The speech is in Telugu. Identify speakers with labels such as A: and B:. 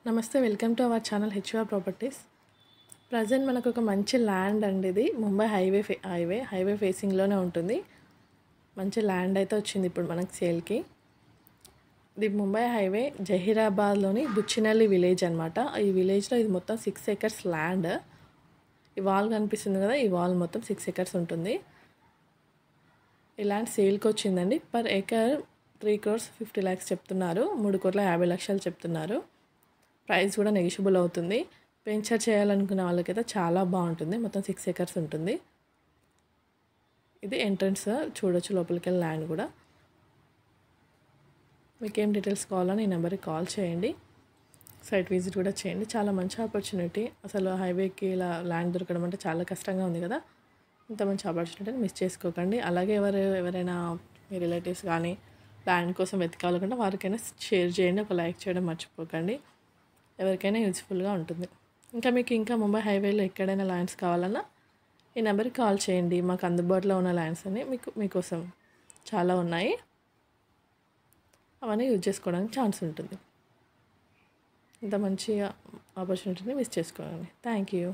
A: నమస్తే, welcome to our channel HR properties. Present మనకు ఒక మంచి ల్యాండ్ అండి. ఇది ముంబై హైవే ఫేసింగ్లోనే ఉంటుంది. మంచి ల్యాండ్ అయితే వచ్చింది ఇప్పుడు మనకు సేల్కి. ఇది ముంబై హైవే జహీరాబాద్లోని బుచ్చినల్లి విలేజ్ అనమాట. ఈ విలేజ్లో ఇది మొత్తం 6 acres ల్యాండ్. ఈ వాల్ కనిపిస్తుంది కదా, ఈ వాల్ మొత్తం 6 acres ఉంటుంది. ఈ ల్యాండ్ సేల్కి వచ్చిందండి. పర్ ఏకర్ 3,50 lakhs చెప్తున్నారు. 3,50 lakhs చెప్తున్నారు. ప్రైస్ కూడా నెగిషియబుల్ అవుతుంది. వెంచర్ చేయాలనుకునే వాళ్ళకైతే చాలా బాగుంటుంది. మొత్తం 6 acres ఉంటుంది. ఇది ఎంట్రన్స్ చూడొచ్చు, లోపలికి వెళ్ళి ల్యాండ్ కూడా. మీకు ఏం డీటెయిల్స్ కావాలని ఈ నెంబర్కి కాల్ చేయండి. సైట్ విజిట్ కూడా చేయండి. చాలా మంచి ఆపర్చునిటీ. అసలు హైవేకి ఇలా ల్యాండ్ దొరకడం అంటే చాలా కష్టంగా ఉంది కదా. ఇంత మంచి ఆపర్చునిటీని మిస్ చేసుకోకండి. అలాగే ఎవరైనా మీ రిలేటివ్స్ కానీ ల్యాండ్ కోసం వెతకాలనుకుంటే వారికైనా షేర్ చేయండి. ఒక లైక్ చేయడం మర్చిపోకండి. ఎవరికైనా యూజ్ఫుల్గా ఉంటుంది. ఇంకా ముంబై హైవేలో ఎక్కడైనా ల్యాండ్స్ కావాలన్నా ఈ నెంబర్కి కాల్ చేయండి. మాకు అందుబాటులో ఉన్న ల్యాండ్స్ అన్నీ మీకోసం చాలా ఉన్నాయి. అవన్నీ యూజ్ చేసుకోవడానికి ఛాన్స్ ఉంటుంది. ఇంత మంచి ఆపర్చునిటీని మిస్ చేసుకోకండి. Thank you.